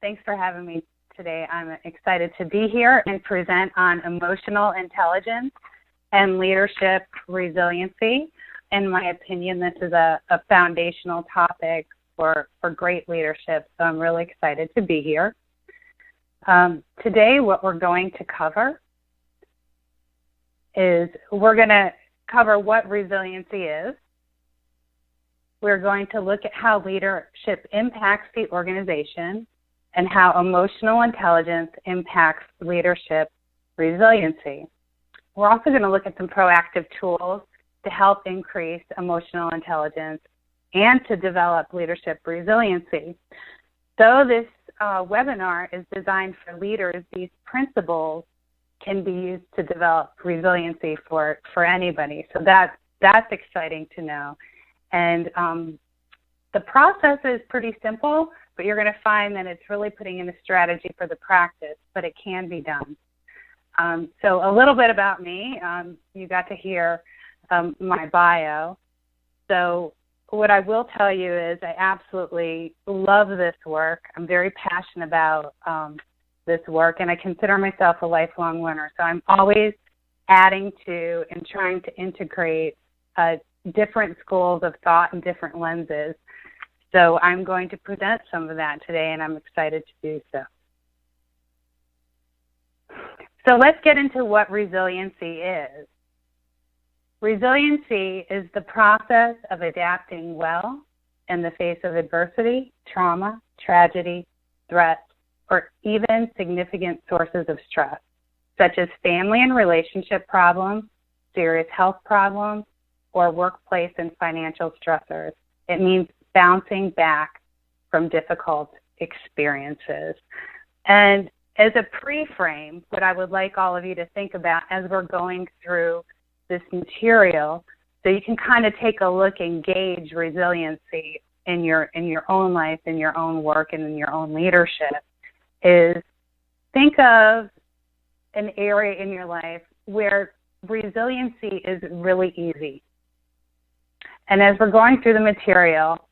Thanks for having me today. I'm excited to be here and present on emotional intelligence and leadership resiliency. In my opinion, this is a foundational topic for great leadership, so I'm really excited to be here. Today, what we're going to cover is we're going to cover what resiliency is. We're going to look at how leadership impacts the organization and how emotional intelligence impacts leadership resiliency. We're also going to look at some proactive tools to help increase emotional intelligence and to develop leadership resiliency. So this webinar is designed for leaders. These principles can be used to develop resiliency for anybody. So that's exciting to know. And the process is pretty simple, but you're going to find that it's really putting in a strategy for the practice, but it can be done. So a little bit about me. You got to hear my bio. So what I will tell you is I absolutely love this work. I'm very passionate about this work, and I consider myself a lifelong learner. So I'm always adding to and trying to integrate different schools of thought and different lenses. So I'm going to present some of that today, and I'm excited to do so. So let's get into what resiliency is. Resiliency is the process of adapting well in the face of adversity, trauma, tragedy, threats, or even significant sources of stress, such as family and relationship problems, serious health problems, or workplace and financial stressors. It means bouncing back from difficult experiences. And as a pre-frame, what I would like all of you to think about as we're going through this material, so you can kind of take a look and gauge resiliency in your own life, in your own work, and in your own leadership, is think of an area in your life where resiliency is really easy. And as we're going through the material,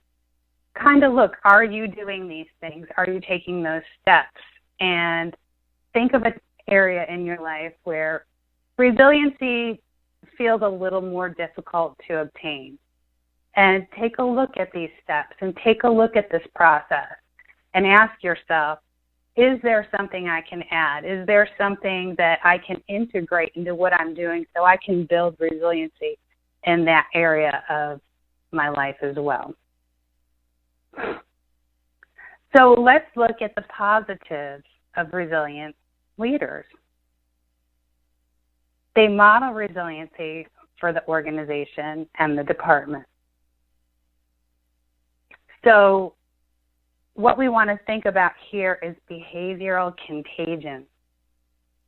kind of look, are you doing these things? Are you taking those steps? And think of an area in your life where resiliency feels a little more difficult to obtain. And take a look at these steps and take a look at this process and ask yourself, is there something I can add? Is there something that I can integrate into what I'm doing so I can build resiliency in that area of my life as well? So let's look at the positives of resilient leaders. They model resiliency for the organization and the department. So what we want to think about here is behavioral contagion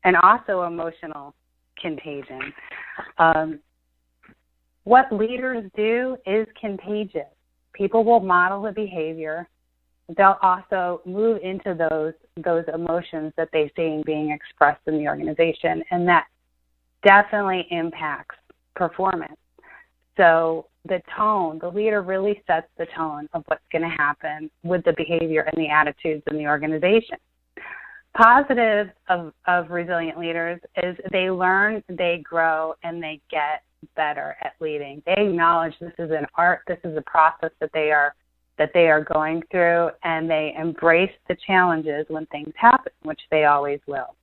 and also emotional contagion. What leaders do is contagious. People will model the behavior. They'll also move into those emotions that they see being expressed in the organization, and that definitely impacts performance. So the tone, the leader really sets the tone of what's going to happen with the behavior and the attitudes in the organization. Positive of resilient leaders is they learn, they grow, and they get better at leading. They acknowledge this is an art, this is a process that they are going through, and they embrace the challenges when things happen, which they always will.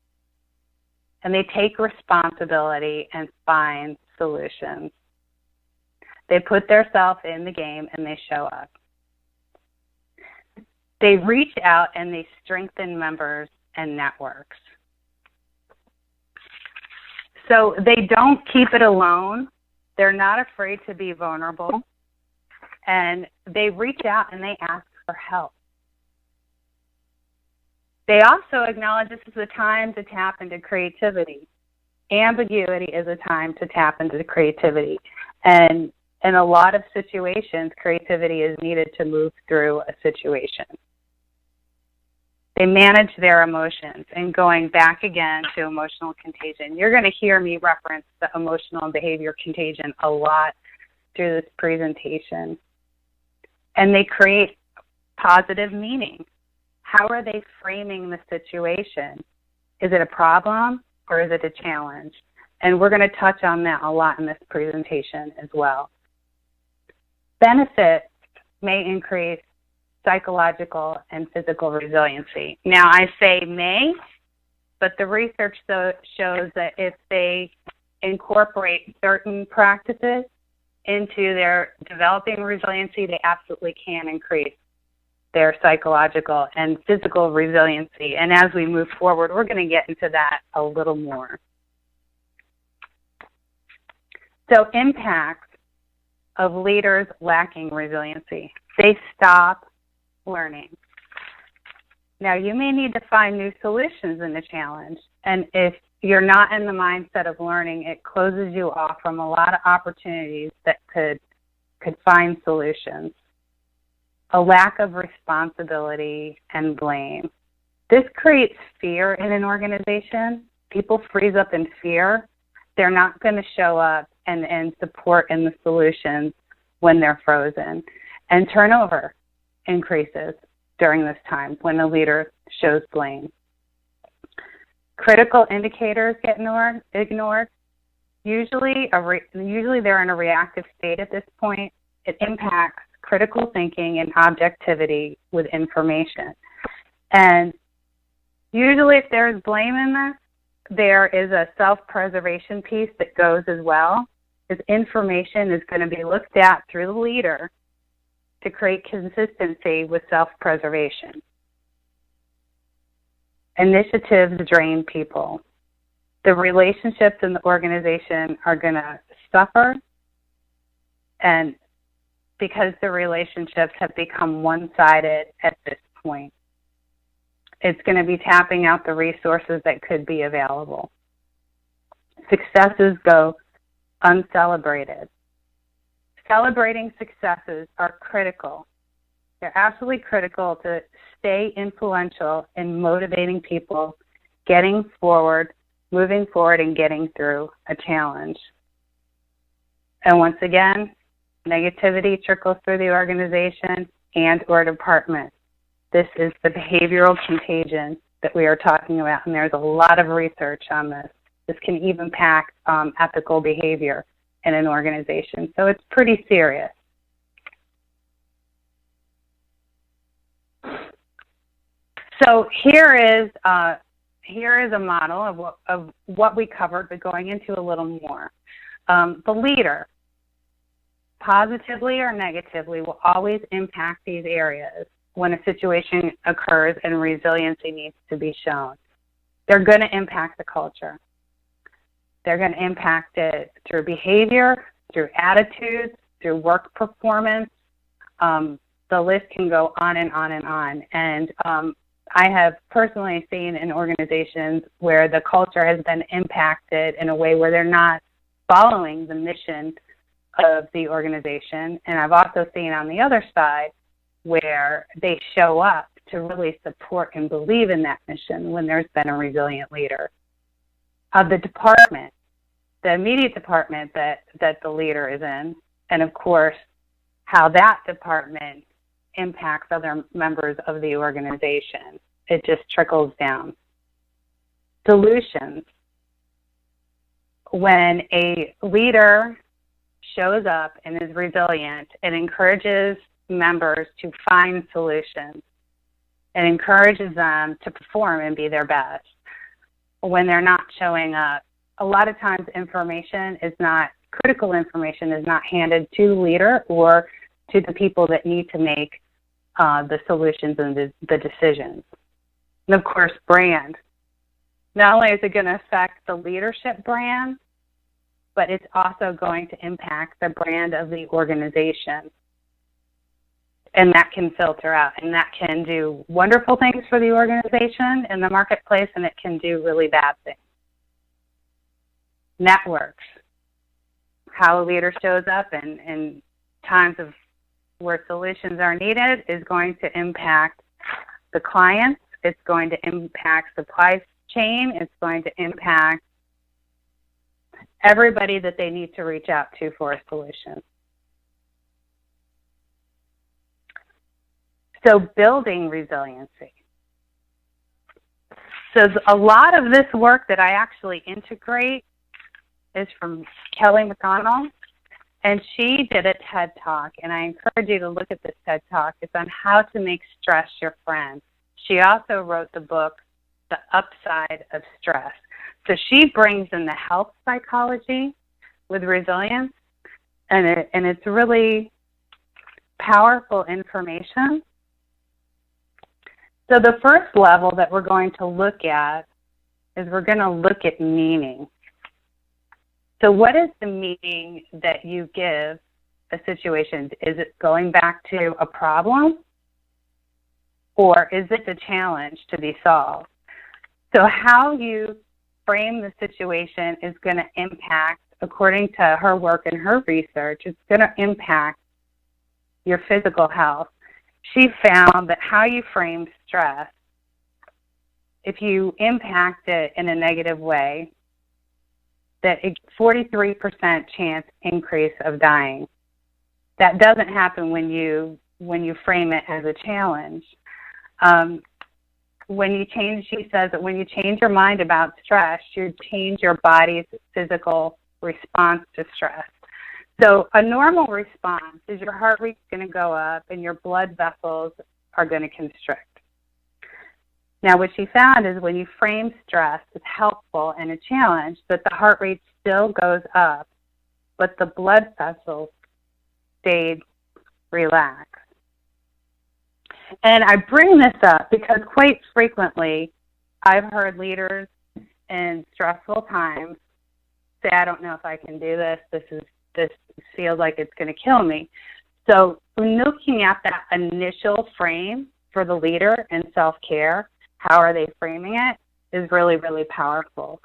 And they take responsibility and find solutions. They put themselves in the game and they show up. They reach out and they strengthen members and networks. So they don't keep it alone. They're not afraid to be vulnerable. And they reach out and they ask for help. They also acknowledge this is a time to tap into creativity. Ambiguity is a time to tap into creativity. And in a lot of situations, creativity is needed to move through a situation. They manage their emotions, and going back again to emotional contagion. You're going to hear me reference the emotional and behavior contagion a lot through this presentation. And they create positive meaning. How are they framing the situation? Is it a problem or is it a challenge? And we're going to touch on that a lot in this presentation as well. Benefits may increase psychological and physical resiliency. Now, I say may, but the research shows that if they incorporate certain practices into their developing resiliency, they absolutely can increase their psychological and physical resiliency. And as we move forward, we're going to get into that a little more. So impacts of leaders lacking resiliency. They stop learning. Now, you may need to find new solutions in the challenge. And if you're not in the mindset of learning, it closes you off from a lot of opportunities that could find solutions. A lack of responsibility and blame. This creates fear in an organization. People freeze up in fear. They're not going to show up and support in the solutions when they're frozen. And turnover increases during this time when the leader shows blame. Critical indicators get ignored. Usually they're in a reactive state at this point. It impacts critical thinking and objectivity with information. And usually if there's blame in this, there is a self-preservation piece that goes as well. This information is going to be looked at through the leader to create consistency with self-preservation. Initiatives drain people. The relationships in the organization are going to suffer, and because the relationships have become one-sided at this point. It's going to be tapping out the resources that could be available. Successes go uncelebrated. Celebrating successes are critical. They're absolutely critical to stay influential in motivating people, getting forward, moving forward, and getting through a challenge. And once again, negativity trickles through the organization and or department. This is the behavioral contagion that we are talking about, and there's a lot of research on this. This can even impact ethical behavior in an organization, so it's pretty serious. So here is a model of what we covered, but going into a little more. The leader, positively or negatively, will always impact these areas when a situation occurs and resiliency needs to be shown. They're going to impact the culture. They're going to impact it through behavior, through attitudes, through work performance. The list can go on and on and on. And I have personally seen in organizations where the culture has been impacted in a way where they're not following the mission of the organization. And I've also seen on the other side where they show up to really support and believe in that mission when there's been a resilient leader. Of the department, the immediate department that the leader is in, and of course, how that department impacts other members of the organization. It just trickles down. Solutions. When a leader shows up and is resilient, it encourages members to find solutions. It encourages them to perform and be their best. When they're not showing up, a lot of times critical information is not handed to the leader or to the people that need to make the solutions and the decisions. And of course, brand. Not only is it going to affect the leadership brand, but it's also going to impact the brand of the organization. And that can filter out, and that can do wonderful things for the organization in the marketplace, and it can do really bad things. Networks. How a leader shows up in times of where solutions are needed is going to impact the clients. It's going to impact supply chain. It's going to impact everybody that they need to reach out to for a solution. So building resiliency. So a lot of this work that I actually integrate is from Kelly McConnell, and she did a TED Talk, and I encourage you to look at this TED Talk. It's on how to make stress your friend. She also wrote the book, The Upside of Stress. So she brings in the health psychology with resilience, and it's really powerful information. So the first level that we're going to look at is we're going to look at meaning. So what is the meaning that you give a situation? Is it going back to a problem, or is it a challenge to be solved? So how you frame the situation is going to impact, according to her work and her research, it's going to impact your physical health. She found that how you frame stress, if you impact it in a negative way, that a 43% chance increase of dying. That doesn't happen when you frame it as a challenge. When you change, she says that when you change your mind about stress, you change your body's physical response to stress. So a normal response is your heart rate's going to go up and your blood vessels are going to constrict. Now, what she found is when you frame stress as helpful and a challenge, that the heart rate still goes up, but the blood vessels stayed relaxed. And I bring this up because quite frequently I've heard leaders in stressful times say, I don't know if I can do this. This feels like it's going to kill me. So looking at that initial frame for the leader in self-care, how are they framing it, is really, really powerful.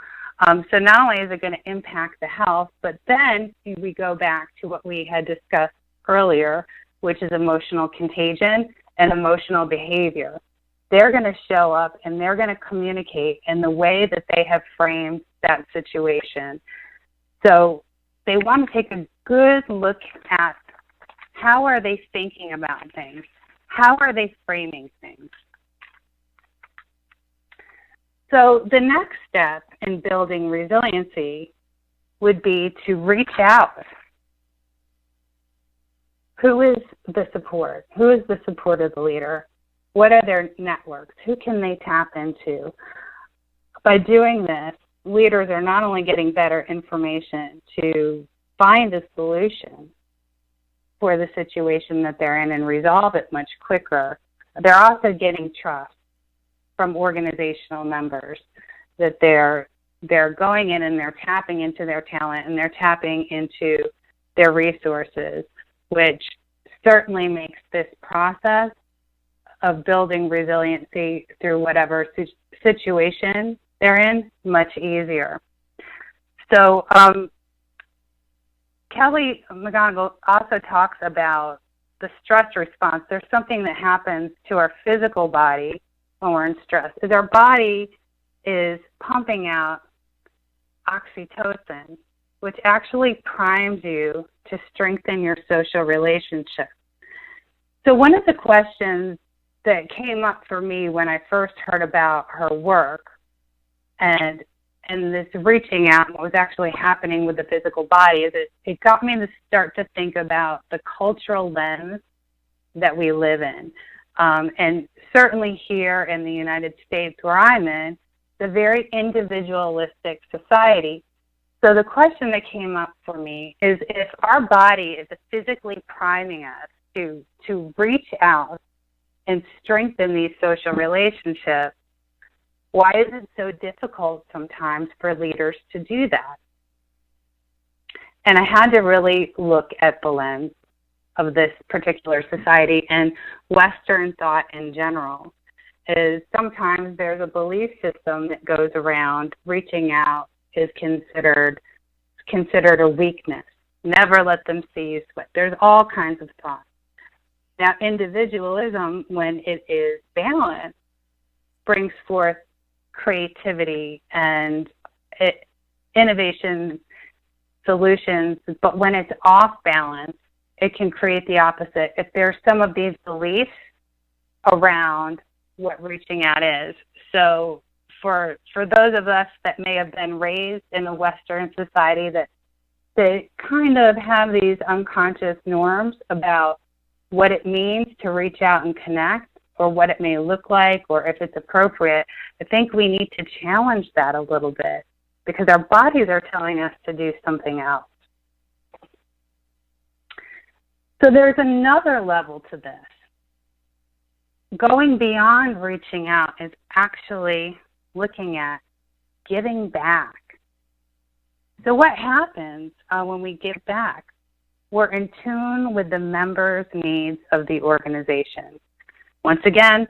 So not only is it going to impact the health, but then we go back to what we had discussed earlier, which is emotional contagion and emotional behavior. They're going to show up and they're going to communicate in the way that they have framed that situation. So they want to take a good look at how are they thinking about things? How are they framing things? So the next step in building resiliency would be to reach out. Who is the support? Who is the support of the leader? What are their networks? Who can they tap into? By doing this, leaders are not only getting better information to find a solution for the situation that they're in and resolve it much quicker, they're also getting trust from organizational members that they're going in and they're tapping into their talent and they're tapping into their resources, which certainly makes this process of building resiliency through whatever situation they're in much easier. So Kelly McGonigal also talks about the stress response. There's something that happens to our physical body when we're in stress. Is our body is pumping out oxytocin, which actually primes you to strengthen your social relationships. So one of the questions that came up for me when I first heard about her work and this reaching out and what was actually happening with the physical body is it got me to start to think about the cultural lens that we live in. And certainly here in the United States where I'm in, the very individualistic society. So the question that came up for me is if our body is physically priming us to reach out and strengthen these social relationships, why is it so difficult sometimes for leaders to do that? And I had to really look at the lens of this particular society and Western thought in general. Is sometimes there's a belief system that goes around reaching out is considered a weakness. Never let them see you sweat. There's all kinds of thoughts. Now, individualism, when it is balanced, brings forth creativity and innovation solutions, but when it's off balance, it can create the opposite. If there's some of these beliefs around what reaching out is. So, for those of us that may have been raised in a Western society that they kind of have these unconscious norms about what it means to reach out and connect, or what it may look like, or if it's appropriate, I think we need to challenge that a little bit, because our bodies are telling us to do something else. So there's another level to this. Going beyond reaching out is actually looking at giving back. So what happens when we give back? We're in tune with the members' needs of the organization. Once again,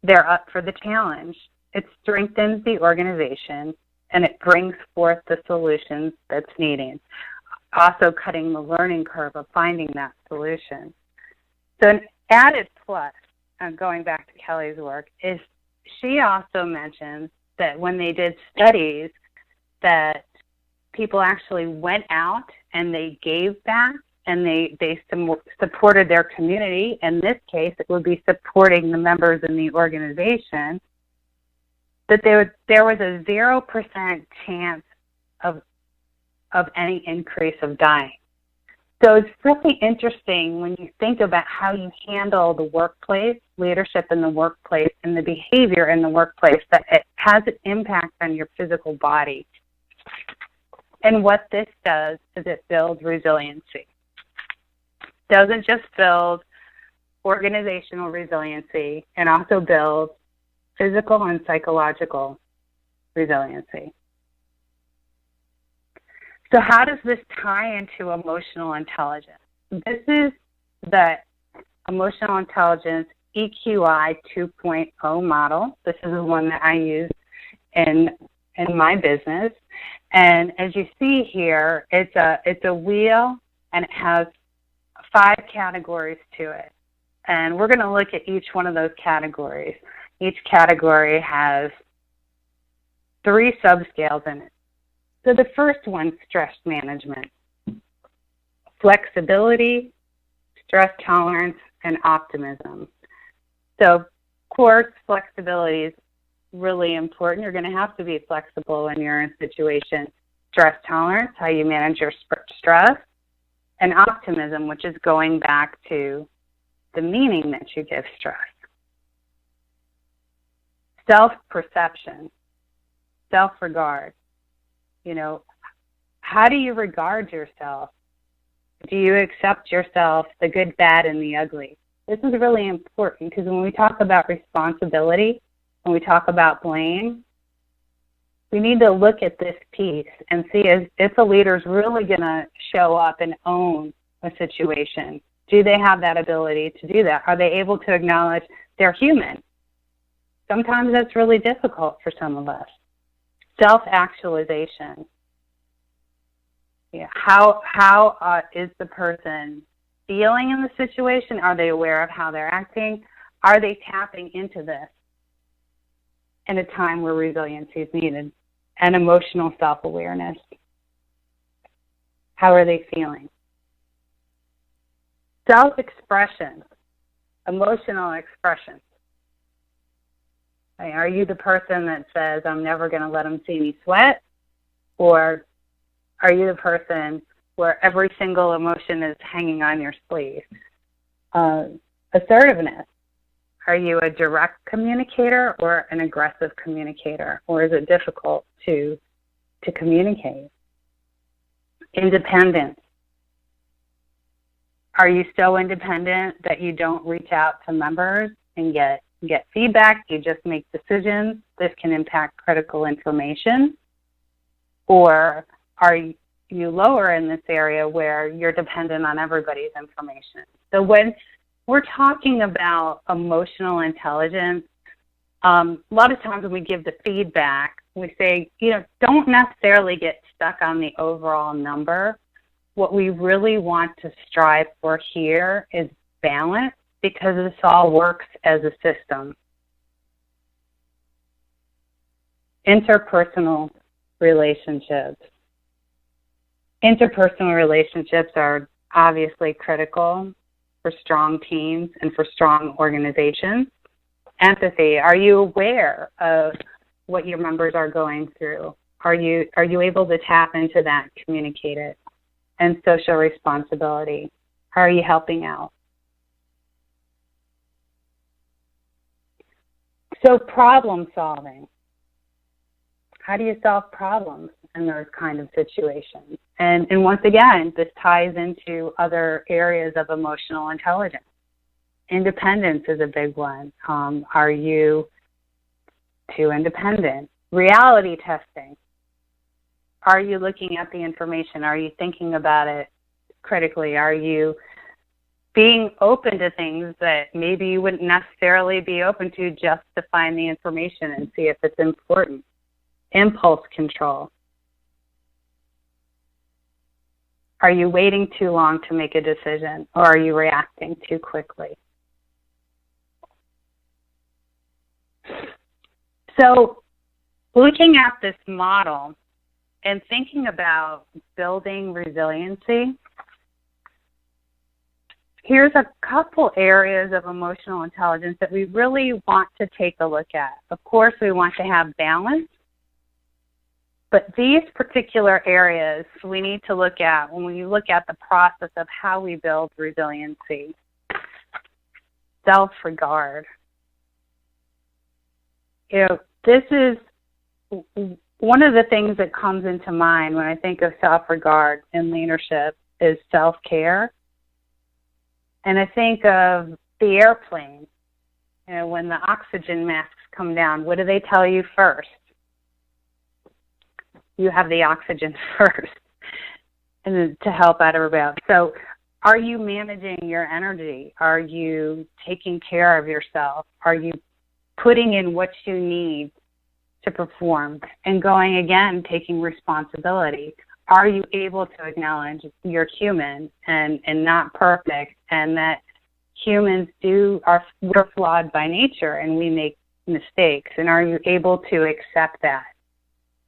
they're up for the challenge. It strengthens the organization, and it brings forth the solutions that's needed. Also cutting the learning curve of finding that solution. So an added plus, going back to Kelly's work, is she also mentions that when they did studies that people actually went out and they gave back and they supported their community. In this case, it would be supporting the members in the organization, that there was a 0% chance of any increase of dying. So it's really interesting when you think about how you handle the workplace, leadership in the workplace, and the behavior in the workplace, that it has an impact on your physical body. And what this does is it builds resiliency. It doesn't just build organizational resiliency, it also builds physical and psychological resiliency. So how does this tie into emotional intelligence? This is the emotional intelligence EQI 2.0 model. This is the one that I use in my business. And as you see here, it's a wheel, and it has 5 categories to it. And we're going to look at each one of those categories. Each category has 3 subscales in it. So the first one, stress management, flexibility, stress tolerance, and optimism. So, of course, flexibility is really important. You're going to have to be flexible when you're in a situation. Stress tolerance, how you manage your stress, and optimism, which is going back to the meaning that you give stress. Self-perception, self-regard. You know, how do you regard yourself? Do you accept yourself, the good, bad, and the ugly? This is really important, because when we talk about responsibility, when we talk about blame, we need to look at this piece and see if a leader's really going to show up and own a situation. Do they have that ability to do that? Are they able to acknowledge they're human? Sometimes that's really difficult for some of us. Self-actualization. Yeah. How is the person feeling in the situation? Are they aware of how they're acting? Are they tapping into this in a time where resiliency is needed? And emotional self-awareness. How are they feeling? Self-expression, emotional expression. Are you the person that says, I'm never going to let them see me sweat? Or are you the person where every single emotion is hanging on your sleeve? Assertiveness. Are you a direct communicator or an aggressive communicator? Or is it difficult to communicate? Independence. Are you so independent that you don't reach out to members and get feedback? You just make decisions. This can impact critical information. Or are you lower in this area where you're dependent on everybody's information? So when we're talking about emotional intelligence, a lot of times when we give the feedback, we say, don't necessarily get stuck on the overall number. What we really want to strive for here is balance, because this all works as a system. Interpersonal relationships. Interpersonal relationships are obviously critical for strong teams, and for strong organizations. Empathy. Are you aware of what your members are going through? Are you able to tap into that, communicate it? And social responsibility. How are you helping out? So problem solving. How do you solve problems in those kind of situations? And once again, this ties into other areas of emotional intelligence. Independence is a big one. Are you too independent? Reality testing. Are you looking at the information? Are you thinking about it critically? Are you being open to things that maybe you wouldn't necessarily be open to just to find the information and see if it's important? Impulse control. Are you waiting too long to make a decision, or are you reacting too quickly? So looking at this model and thinking about building resiliency, here's a couple areas of emotional intelligence that we really want to take a look at. Of course, we want to have balance, but these particular areas we need to look at when we look at the process of how we build resiliency. Self-regard. This is one of the things that comes into mind when I think of self-regard in leadership is self-care. And I think of the airplane. When the oxygen masks come down, what do they tell you first? You have the oxygen first, and to help out everybody else. So are you managing your energy? Are you taking care of yourself? Are you putting in what you need to perform? And going again, taking responsibility. Are you able to acknowledge you're human and not perfect, and that humans we're flawed by nature and we make mistakes? And are you able to accept that?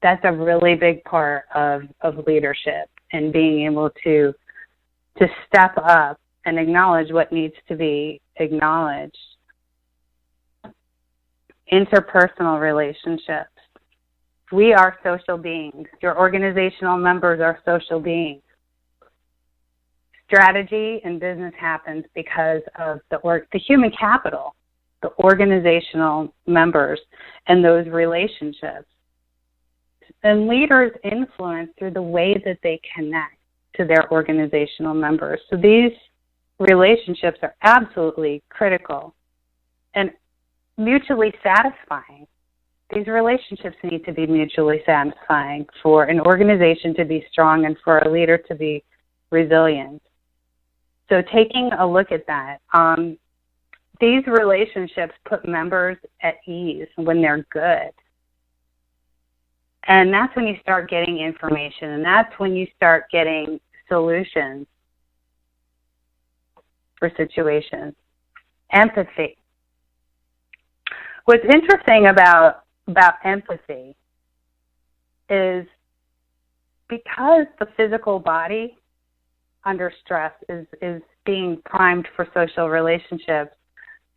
That's a really big part of leadership, and being able to step up and acknowledge what needs to be acknowledged. Interpersonal relationships. We are social beings. Your organizational members are social beings. Strategy in business happens because of the human capital, the organizational members, and those relationships. And leaders influence through the way that they connect to their organizational members. So these relationships are absolutely critical and mutually satisfying. These relationships need to be mutually satisfying for an organization to be strong and for a leader to be resilient. So taking a look at that, these relationships put members at ease when they're good. And that's when you start getting information, and that's when you start getting solutions for situations. Empathy. What's interesting about empathy is because the physical body under stress is being primed for social relationships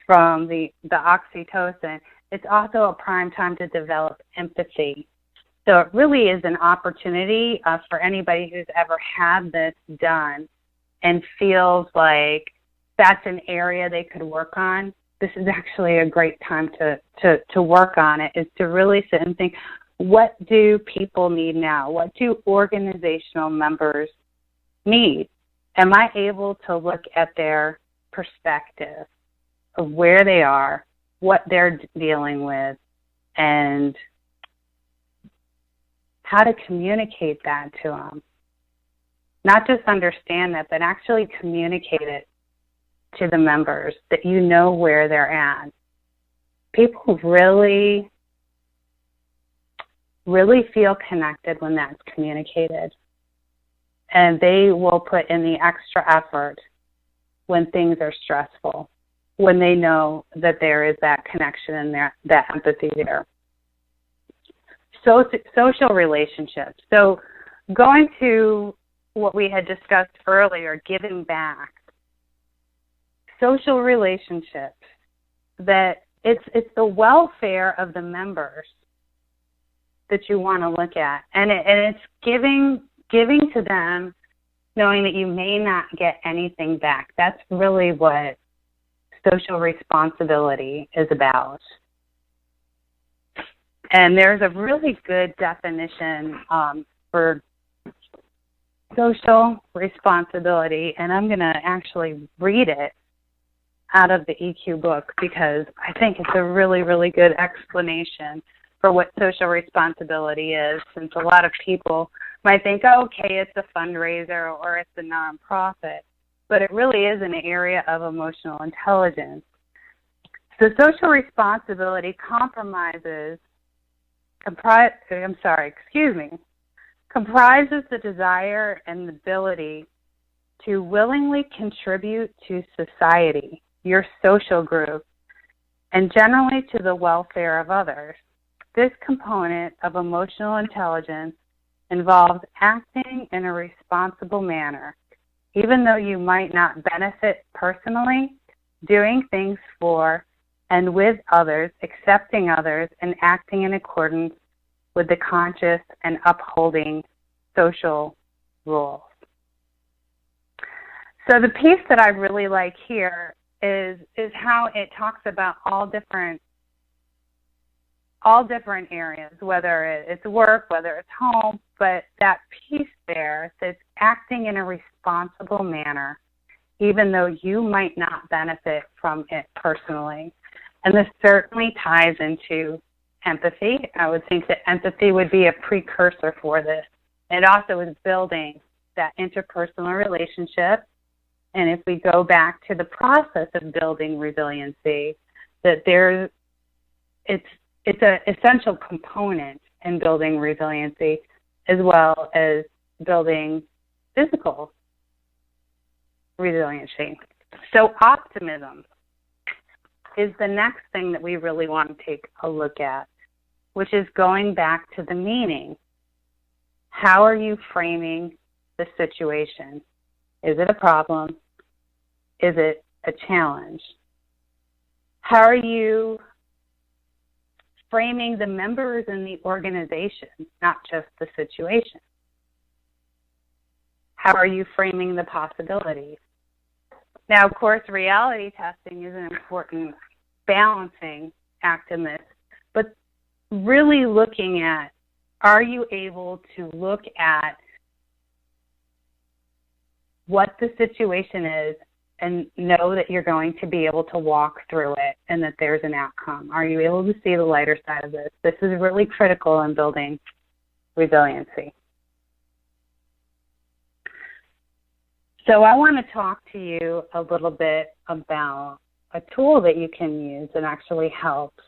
from the oxytocin, it's also a prime time to develop empathy. So it really is an opportunity for anybody who's ever had this done and feels like that's an area they could work on. This is actually a great time to work on it, is to really sit and think, what do people need now? What do organizational members need? Am I able to look at their perspective of where they are, what they're dealing with, and how to communicate that to them? Not just understand that, but actually communicate it to the members, that you know where they're at. People really, really feel connected when that's communicated. And they will put in the extra effort when things are stressful, when they know that there is that connection and that empathy there. So social relationships. So going to what we had discussed earlier, giving back. Social relationships, that it's the welfare of the members that you want to look at. And it's giving to them, knowing that you may not get anything back. That's really what social responsibility is about. And there's a really good definition for social responsibility, and I'm going to actually read it out of the EQ book because I think it's a really, really good explanation for what social responsibility is, since a lot of people might think, oh, okay, it's a fundraiser or it's a nonprofit, but it really is an area of emotional intelligence. So social responsibility comprises the desire and the ability to willingly contribute to society, your social group, and generally to the welfare of others. This component of emotional intelligence involves acting in a responsible manner, even though you might not benefit personally, doing things for and with others, accepting others, and acting in accordance with the conscious and upholding social rules. So the piece that I really like here is how it talks about all different areas, whether it's work, whether it's home, but that piece there says acting in a responsible manner, even though you might not benefit from it personally. And this certainly ties into empathy. I would think that empathy would be a precursor for this. It also is building that interpersonal relationship. And if we go back to the process of building resiliency, that it's an essential component in building resiliency, as well as building physical resiliency. So optimism is the next thing that we really want to take a look at, which is going back to the meaning. How are you framing the situation? Is it a problem? Is it a challenge? How are you framing the members in the organization, not just the situation? How are you framing the possibilities? Now, of course, reality testing is an important balancing act in this, but really looking at, are you able to look at what the situation is and know that you're going to be able to walk through it and that there's an outcome? Are you able to see the lighter side of this? This is really critical in building resiliency. So I want to talk to you a little bit about a tool that you can use that actually helps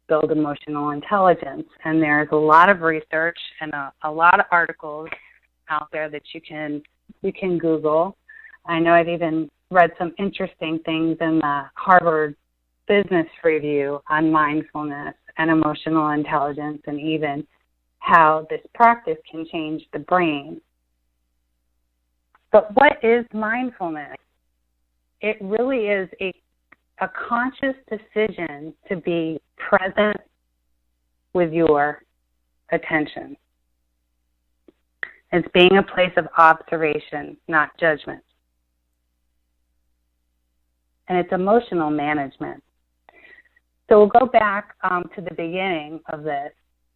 build emotional intelligence. And there's a lot of research and a lot of articles out there that you can Google. I know I've even read some interesting things in the Harvard Business Review on mindfulness and emotional intelligence, and even how this practice can change the brain. But what is mindfulness? It really is a conscious decision to be present with your attention. It's being a place of observation, not judgment. And it's emotional management. So we'll go back to the beginning of this,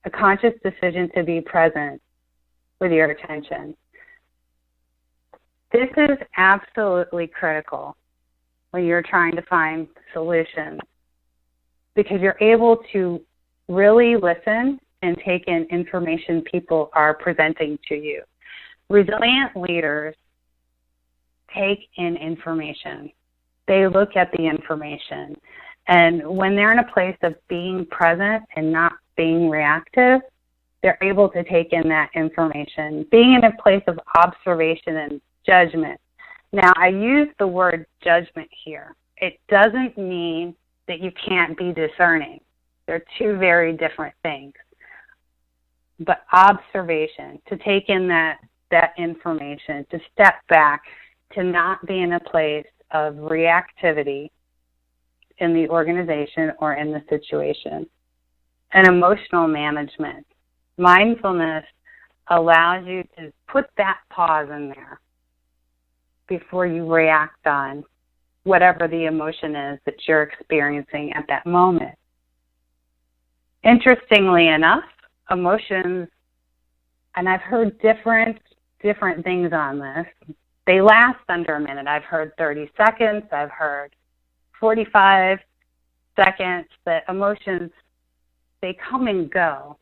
a conscious decision to be present with your attention. This is absolutely critical when you're trying to find solutions, because you're able to really listen and take in information people are presenting to you. Resilient leaders take in information. They look at the information. And when they're in a place of being present and not being reactive, they're able to take in that information. Being in a place of observation and judgment. Now, I use the word judgment here. It doesn't mean that you can't be discerning. They're two very different things. But observation, to take in that information, to step back, to not be in a place of reactivity in the organization or in the situation. And emotional management. Mindfulness allows you to put that pause in there before you react on whatever the emotion is that you're experiencing at that moment. Interestingly enough, emotions, and I've heard different things on this, they last under a minute. I've heard 30 seconds, I've heard 45 seconds, that emotions, they come and go.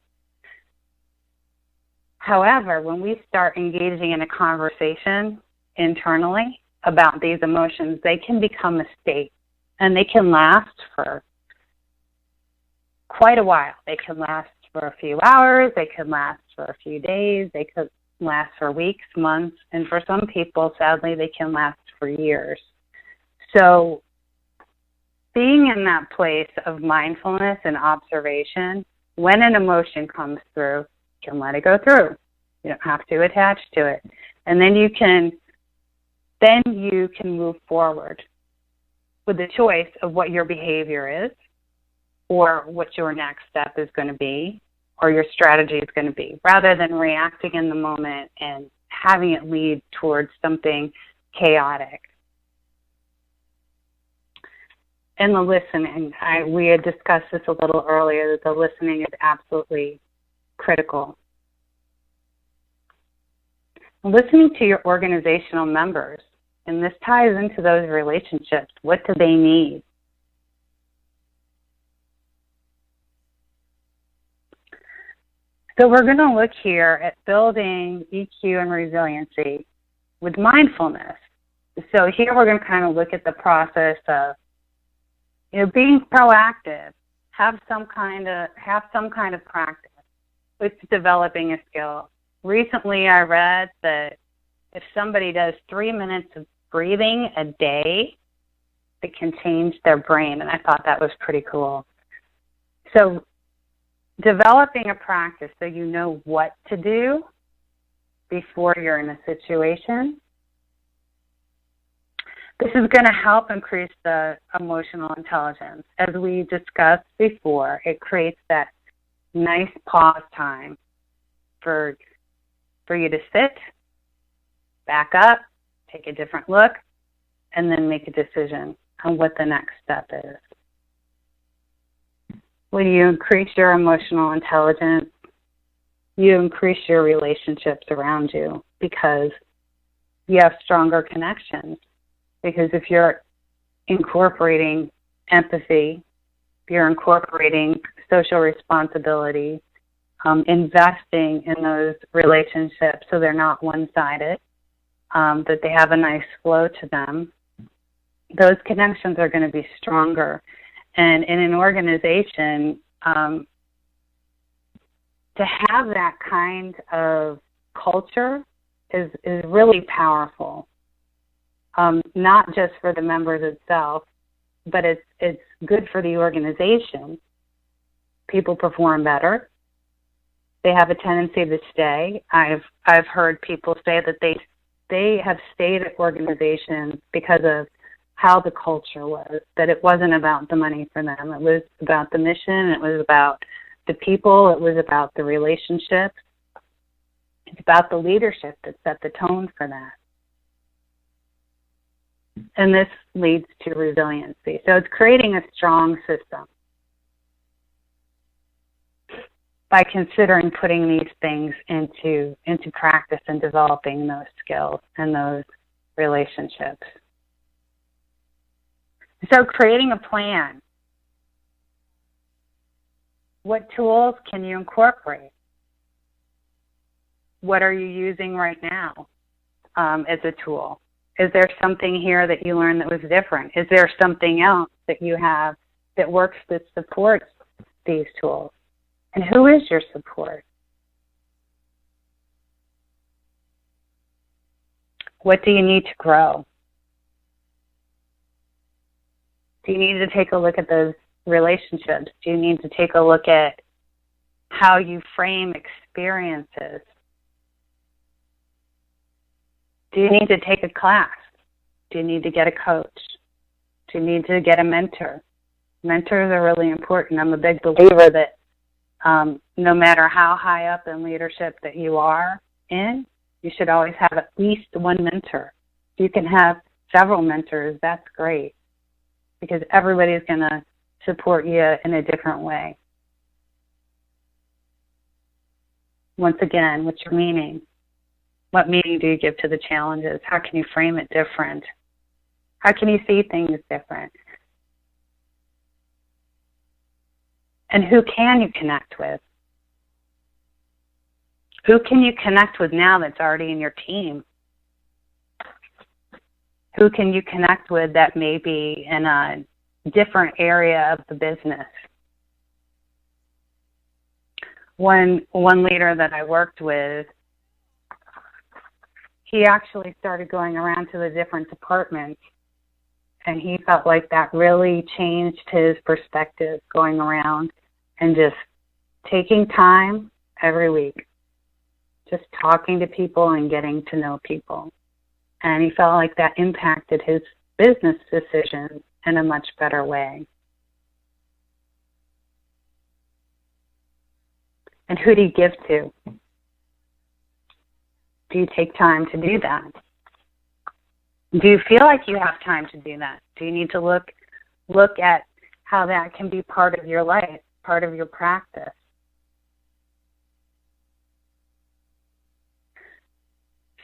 However, when we start engaging in a conversation internally about these emotions, they can become a state, and they can last for quite a while. They can last for a few hours, they can last for a few days, they could last for weeks, months, and for some people, sadly, they can last for years. So being in that place of mindfulness and observation, when an emotion comes through, you can let it go through. You don't have to attach to it. And then you can move forward with the choice of what your behavior is, or what your next step is going to be, or your strategy is going to be, rather than reacting in the moment and having it lead towards something chaotic. And the listening, we had discussed this a little earlier, that the listening is absolutely critical. Listening to your organizational members, and this ties into those relationships. What do they need? So we're going to look here at building EQ and resiliency with mindfulness. So here we're going to kind of look at the process of, being proactive. Have some kind of practice with developing a skill. Recently, I read that if somebody does 3 minutes of breathing a day, it can change their brain, and I thought that was pretty cool. So developing a practice so you know what to do before you're in a situation. This is going to help increase the emotional intelligence. As we discussed before, it creates that nice pause time for you to sit, back up, take a different look, and then make a decision on what the next step is. When you increase your emotional intelligence, you increase your relationships around you because you have stronger connections. Because if you're incorporating empathy, if you're incorporating social responsibility, investing in those relationships so they're not one-sided, that they have a nice flow to them, those connections are going to be stronger. And in an organization, to have that kind of culture is really powerful. Not just for the members itself, but it's good for the organization. People perform better. They have a tendency to stay. I've heard people say that they have stayed at organizations because of how the culture was, that it wasn't about the money for them. It was about the mission. It was about the people. It was about the relationships. It's about the leadership that set the tone for that. And this leads to resiliency. So it's creating a strong system by considering putting these things into practice and developing those skills and those relationships. So creating a plan. What tools can you incorporate? What are you using right now as a tool? Is there something here that you learned that was different? Is there something else that you have that works that supports these tools? And who is your support? What do you need to grow? Do you need to take a look at those relationships? Do you need to take a look at how you frame experiences? Do you need to take a class? Do you need to get a coach? Do you need to get a mentor? Mentors are really important. I'm a big believer that No matter how high up in leadership that you are in, you should always have at least one mentor. If you can have several mentors, that's great, because everybody's going to support you in a different way. Once again, what's your meaning? What meaning do you give to the challenges? How can you frame it different? How can you see things different? And who can you connect with? Who can you connect with now that's already in your team? Who can you connect with that may be in a different area of the business? One leader that I worked with, he actually started going around to the different departments, and he felt like that really changed his perspective, going around and just taking time every week, just talking to people and getting to know people. And he felt like that impacted his business decisions in a much better way. And who do you give to? Do you take time to do that? Do you feel like you have time to do that? Do you need to look at how that can be part of your life, part of your practice?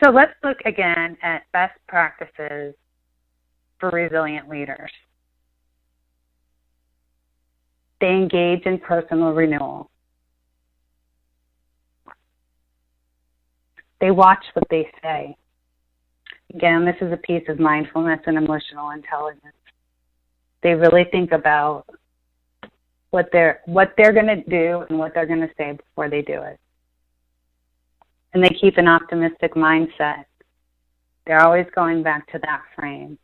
So let's look again at best practices for resilient leaders. They engage in personal renewal. They watch what they say. Again, this is a piece of mindfulness and emotional intelligence. They really think about what they're going to do and what they're going to say before they do it. And they keep an optimistic mindset. They're always going back to that frame,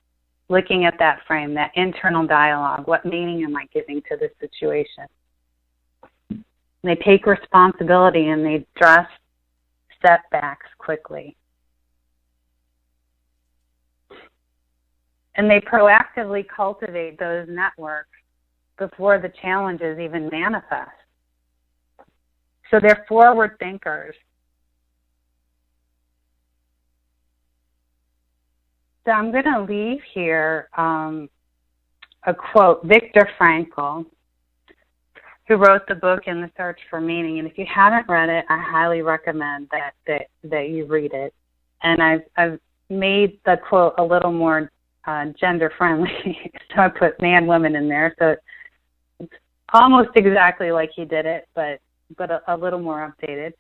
looking at that frame, that internal dialogue. What meaning am I giving to this situation? And they take responsibility and they address setbacks quickly. And they proactively cultivate those networks before the challenges even manifest. So they're forward thinkers. So I'm going to leave here a quote, Viktor Frankl, who wrote the book In the Search for Meaning. And if you haven't read it, I highly recommend that you read it. And I've made the quote a little more gender friendly. So I put man, woman in there. So it's almost exactly like he did it, but a little more updated.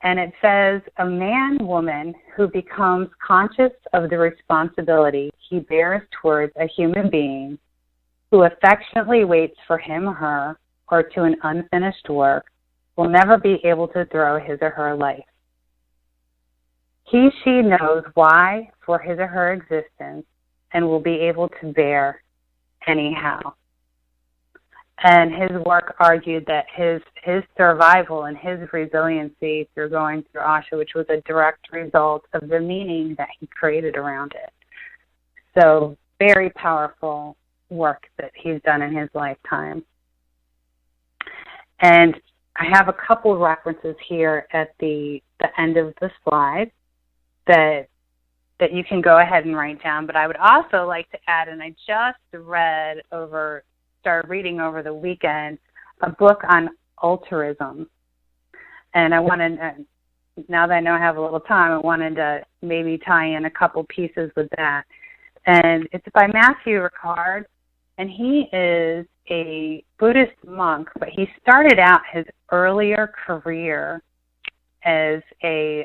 And it says, a man, woman who becomes conscious of the responsibility he bears towards a human being who affectionately waits for him or her or to an unfinished work will never be able to throw his or her life. He, she knows why for his or her existence and will be able to bear anyhow. And his work argued that his survival and his resiliency through going through Asha, which was a direct result of the meaning that he created around it. So very powerful work that he's done in his lifetime. And I have a couple of references here at the end of the slide that you can go ahead and write down. But I would also like to add, and I just started reading over the weekend, a book on altruism. And I wanted, now that I know I have a little time, I wanted to maybe tie in a couple pieces with that. And it's by Matthew Ricard, and he is a Buddhist monk, but he started out his earlier career as a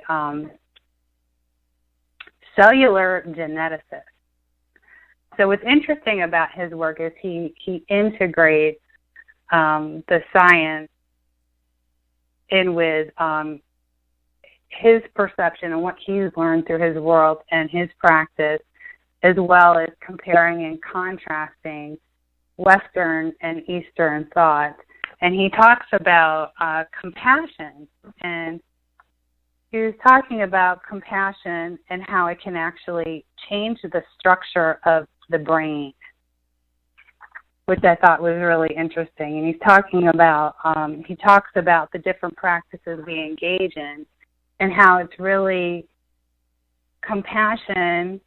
cellular geneticist. So what's interesting about his work is he integrates the science in with his perception and what he's learned through his world and his practice, as well as comparing and contrasting Western and Eastern thought. And he talks about compassion, and he was talking about compassion and how it can actually change the structure of the brain. which I thought was really interesting. And he's talking about, he talks about the different practices we engage in and how it's really compassion,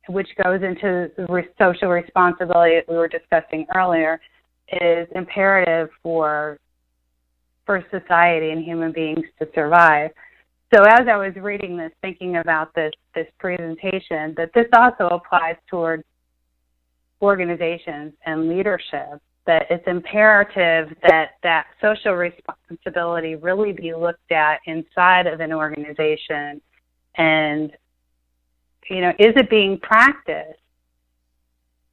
which goes into the social responsibility that we were discussing earlier, is imperative for society and human beings to survive. So as I was reading this, thinking about this presentation, that this also applies towards organizations and leadership, that it's imperative that social responsibility really be looked at inside of an organization. And, is it being practiced?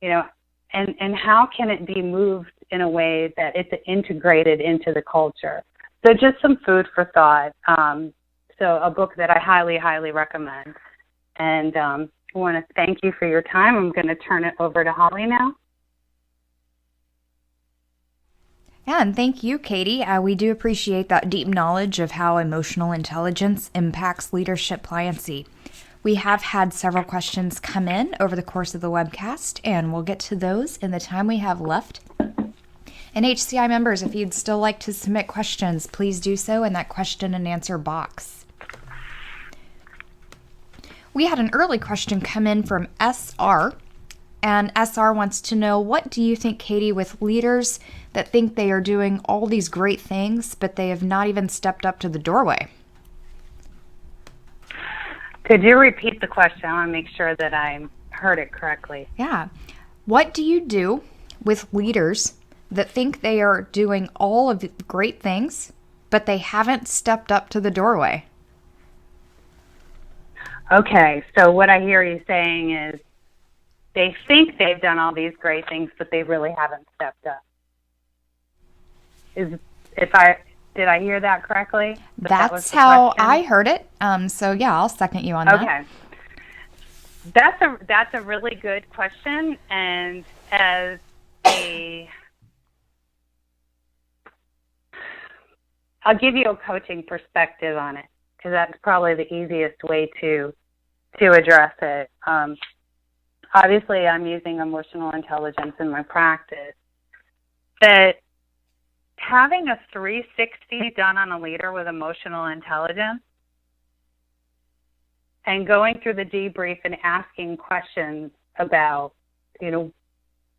And how can it be moved in a way that it's integrated into the culture? So just some food for thought. So a book that I highly, highly recommend. And I want to thank you for your time. I'm going to turn it over to Holly now. Yeah, and thank you, Katie. We do appreciate that deep knowledge of how emotional intelligence impacts leadership pliancy. We have had several questions come in over the course of the webcast, and we'll get to those in the time we have left. And HCI members, if you'd still like to submit questions, please do so in that question and answer box. We had an early question come in from SR, and SR wants to know, what do you think, Katie, with leaders that think they are doing all these great things, but they have not even stepped up to the doorway? Could you repeat the question? I want to make sure that I heard it correctly. Yeah. What do you do with leaders that think they are doing all of the great things, but they haven't stepped up to the doorway? Okay, so what I hear you saying is they think they've done all these great things, but they really haven't stepped up. Did I hear that correctly? That's how I heard it. So yeah, I'll second you on that. Okay. That's a really good question, and I'll give you a coaching perspective on it, because that's probably the easiest way to address it. Obviously, I'm using emotional intelligence in my practice, but having a 360 done on a leader with emotional intelligence and going through the debrief and asking questions about,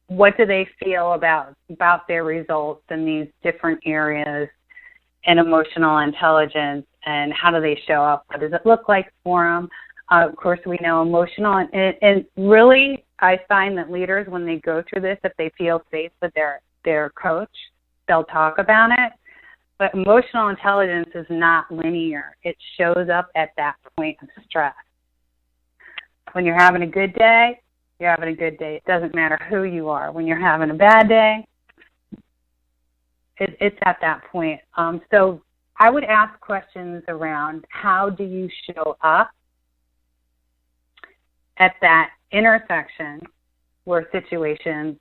what do they feel about their results in these different areas in emotional intelligence, and how do they show up? What does it look like for them? Of course, we know emotional, and really, I find that leaders, when they go through this, if they feel safe with their coach, they'll talk about it. But emotional intelligence is not linear. It shows up at that point of stress. When you're having a good day, you're having a good day. It doesn't matter who you are. When you're having a bad day, it's at that point. So I would ask questions around, how do you show up at that intersection where situations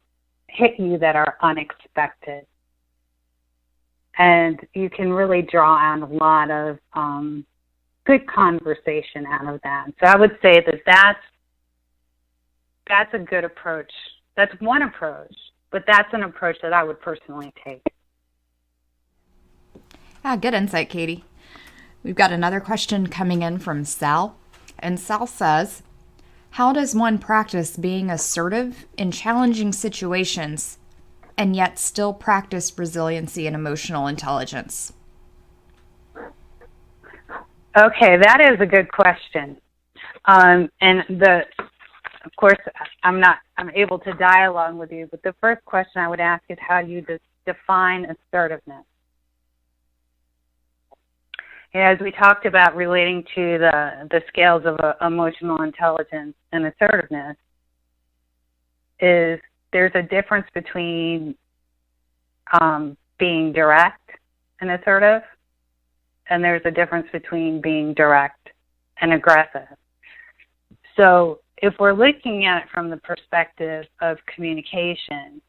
hit you that are unexpected? And you can really draw out a lot of good conversation out of that. So I would say that's a good approach. That's one approach, but that's an approach that I would personally take. Good insight, Katie. We've got another question coming in from Sal. And Sal says, how does one practice being assertive in challenging situations and yet still practice resiliency and emotional intelligence? Okay, that is a good question. Of course, I'm able to dialogue with you, but the first question I would ask is, how do you define assertiveness? As we talked about relating to the scales of emotional intelligence and assertiveness, there's a difference between being direct and assertive, and there's a difference between being direct and aggressive. So if we're looking at it from the perspective of communication,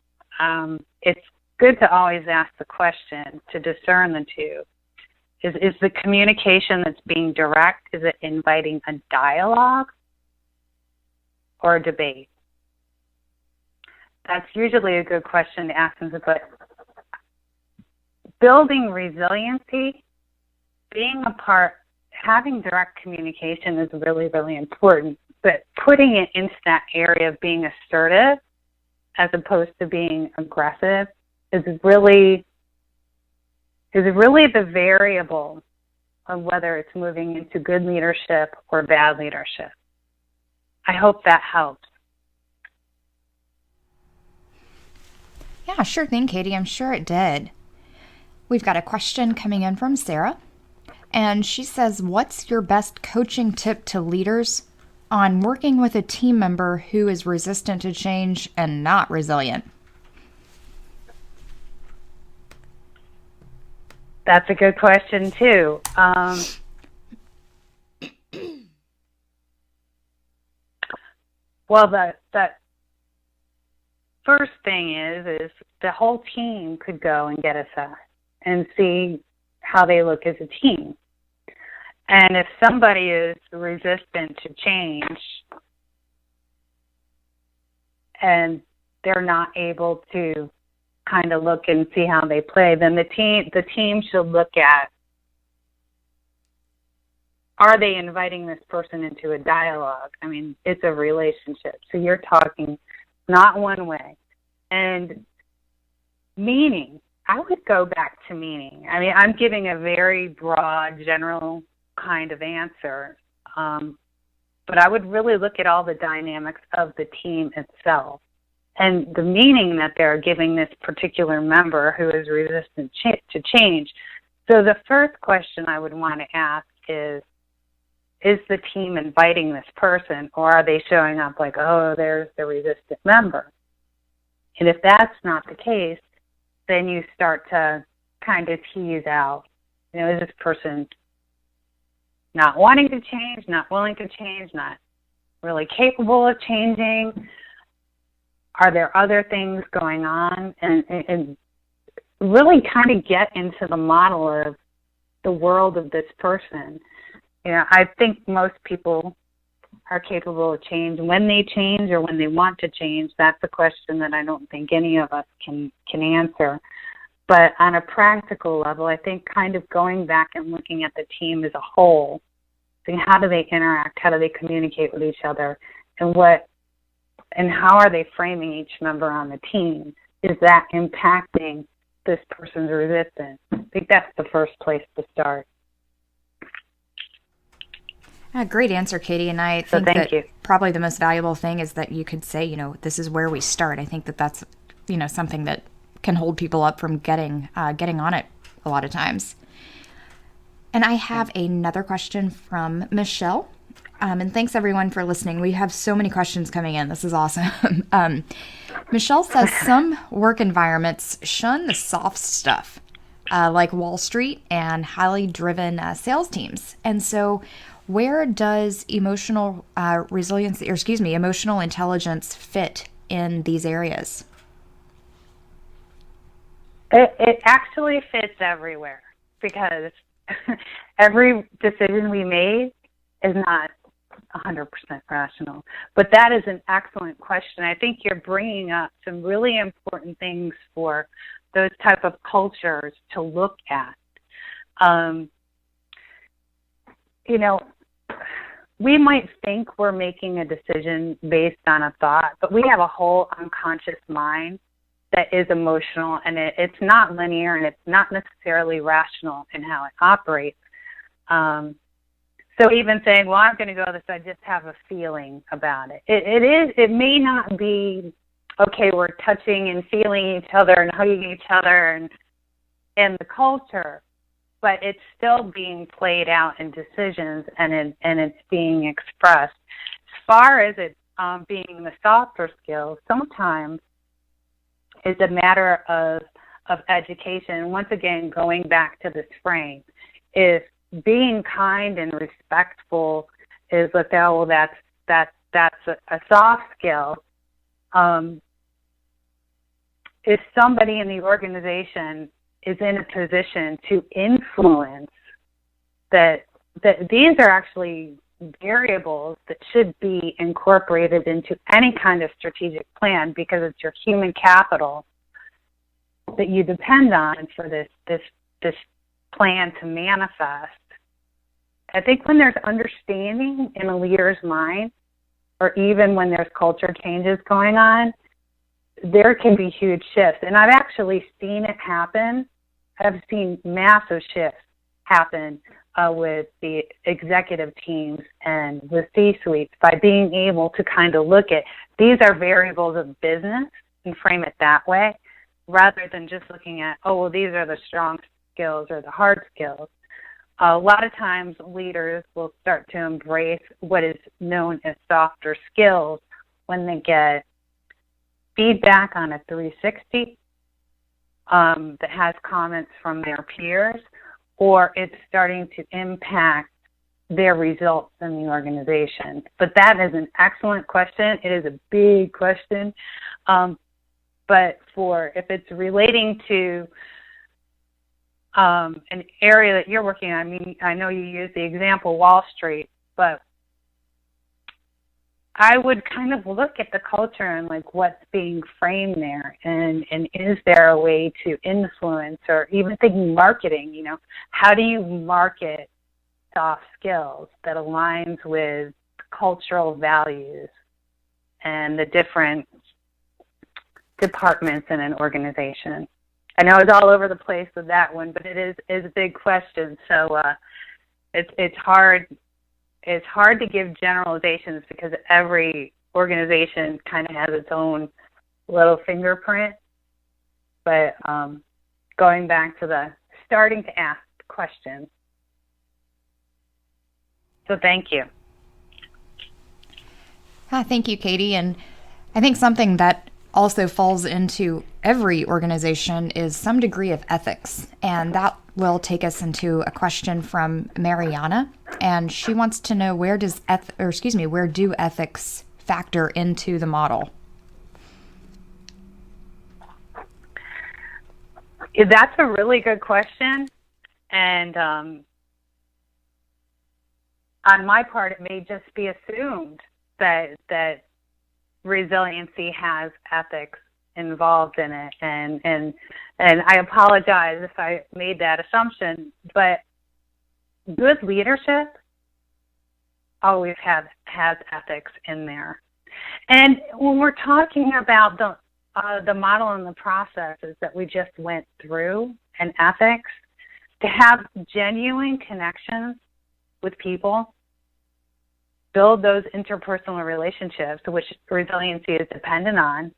it's good to always ask the question to discern the two. Is the communication that's being direct, is it inviting a dialogue or a debate? that's usually a good question to ask them. But building resiliency, being a part, having direct communication is really, really important. But putting it into that area of being assertive as opposed to being aggressive is really the variable of whether it's moving into good leadership or bad leadership. I hope that helps. Yeah, sure thing, Katie. I'm sure it did. We've got a question coming in from Sarah, and she says, what's your best coaching tip to leaders on working with a team member who is resistant to change and not resilient? That's a good question, too. Well, the first thing is the whole team could go and get assessed and see how they look as a team. And if somebody is resistant to change and they're not able to kind of look and see how they play, then the team should look at, are they inviting this person into a dialogue? I mean, it's a relationship. So you're talking not one way. And meaning, I would go back to meaning. I mean, I'm giving a very broad, general kind of answer. But I would really look at all the dynamics of the team itself and the meaning that they're giving this particular member who is resistant to change. So the first question I would want to ask is the team inviting this person, or are they showing up like, oh, there's the resistant member? And if that's not the case, then you start to kind of tease out, is this person not wanting to change, not willing to change, not really capable of changing? Are there other things going on? And really kind of get into the model of the world of this person. I think most people are capable of change. When they change or when they want to change, that's a question that I don't think any of us can answer. But on a practical level, I think kind of going back and looking at the team as a whole, seeing how do they interact, how do they communicate with each other, and how are they framing each member on the team? Is that impacting this person's resistance? I think that's the first place to start. Great answer, Katie. And I think probably the most valuable thing is that you could say, this is where we start. I think that's, something that can hold people up from getting on it a lot of times. And I have another question from Michelle. And thanks everyone for listening. We have so many questions coming in. This is awesome. Michelle says some work environments shun the soft stuff, like Wall Street and highly driven sales teams. And so where does emotional intelligence fit in these areas? It actually fits everywhere, because every decision we made is not 100% rational. But that is an excellent question. I think you're bringing up some really important things for those type of cultures to look at. We might think we're making a decision based on a thought, but we have a whole unconscious mind that is emotional, and it's not linear, and it's not necessarily rational in how it operates. So even saying, well, I'm going to go this, I just have a feeling about it. It may not be, okay, we're touching and feeling each other and hugging each other and in the culture, but it's still being played out in decisions, and it's being expressed. As far as it being the softer skills, sometimes it's a matter of education. Once again, going back to this frame, if being kind and respectful is looked at, well, that's a soft skill. If somebody in the organization is in a position to influence that these are actually variables that should be incorporated into any kind of strategic plan, because it's your human capital that you depend on for this plan to manifest. I think when there's understanding in a leader's mind, or even when there's culture changes going on, there can be huge shifts. And I've actually seen it happen. I've seen massive shifts happen with the executive teams and the C-suites by being able to kind of look at, these are variables of business, and frame it that way, rather than just looking at, oh, well, these are the strong skills or the hard skills. A lot of times leaders will start to embrace what is known as softer skills when they get feedback on a 360 that has comments from their peers, or it's starting to impact their results in the organization. But that is an excellent question. It is a big question. But if it's relating to an area that you're working on, I mean, I know you use the example Wall Street, but I would kind of look at the culture and like what's being framed there, and is there a way to influence, or even thinking marketing, you know, how do you market soft skills that aligns with cultural values and the different departments in an organization? I know it's all over the place with that one, but it is a big question. So it's hard. It's hard to give generalizations because every organization kind of has its own little fingerprint. But going back to the starting to ask questions. So thank you. Thank you, Katie. And I think something that also falls into every organization is some degree of ethics. And that will take us into a question from Mariana. And she wants to know, where do ethics factor into the model? That's a really good question. And on my part, it may just be assumed that resiliency has ethics involved in it, and I apologize if I made that assumption, but good leadership always has ethics in there. And when we're talking about the model and the processes that we just went through and ethics, to have genuine connections with people, build those interpersonal relationships, which resiliency is dependent on,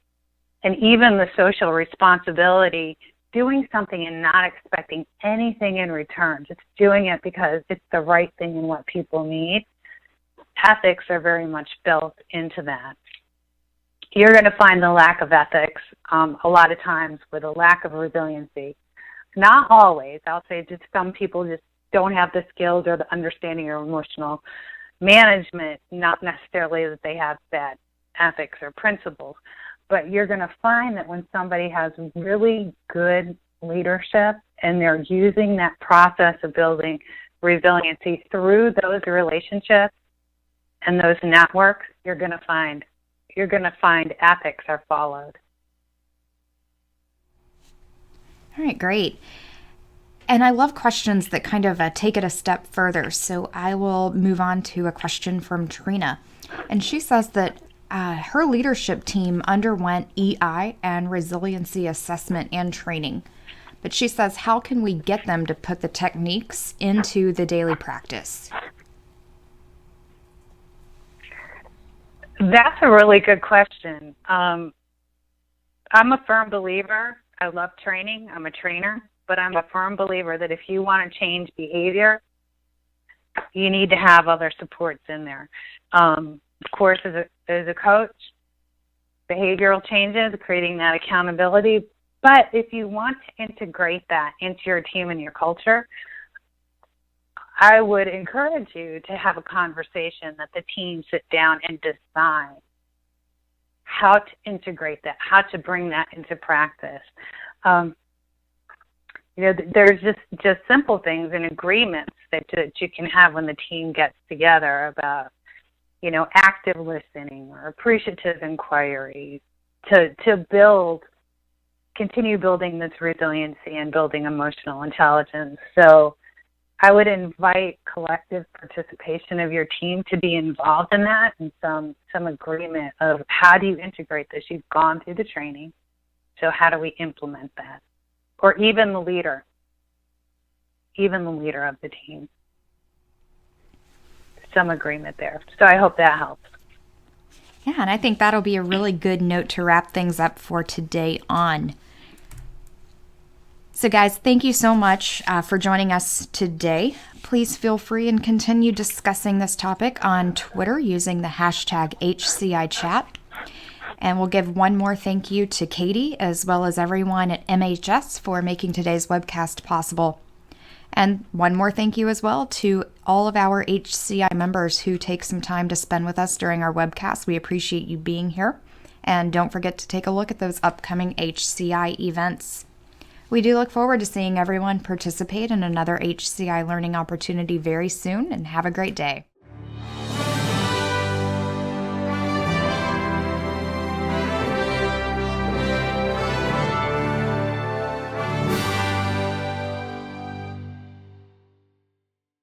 and even the social responsibility, doing something and not expecting anything in return, just doing it because it's the right thing and what people need. Ethics are very much built into that. You're going to find the lack of ethics a lot of times with a lack of resiliency. Not always. I'll say just some people just don't have the skills or the understanding or emotional management, not necessarily that they have bad ethics or principles. But you're going to find that when somebody has really good leadership and they're using that process of building resiliency through those relationships and those networks, you're going to find ethics are followed. All right, great. And I love questions that kind of take it a step further. So I will move on to a question from Trina. And she says that her leadership team underwent EI and resiliency assessment and training. But she says, how can we get them to put the techniques into the daily practice? That's a really good question. I'm a firm believer. I love training. I'm a trainer. But I'm a firm believer that if you want to change behavior, you need to have other supports in there. Of course, as a coach, behavioral changes, creating that accountability. But if you want to integrate that into your team and your culture, I would encourage you to have a conversation that the team sit down and decide how to integrate that, how to bring that into practice. There's just simple things and agreements that you can have when the team gets together about, active listening or appreciative inquiry to continue building this resiliency and building emotional intelligence. So I would invite collective participation of your team to be involved in that, and some agreement of how do you integrate this? You've gone through the training, so how do we implement that? Or even the leader of the team. Some agreement there. So I hope that helps. Yeah, and I think that'll be a really good note to wrap things up for today on. So guys, thank you so much for joining us today. Please feel free and continue discussing this topic on Twitter using the hashtag HCIChat. And we'll give one more thank you to Katie as well as everyone at MHS for making today's webcast possible. And one more thank you as well to all of our HCI members who take some time to spend with us during our webcast. We appreciate you being here. And don't forget to take a look at those upcoming HCI events. We do look forward to seeing everyone participate in another HCI learning opportunity very soon, and have a great day.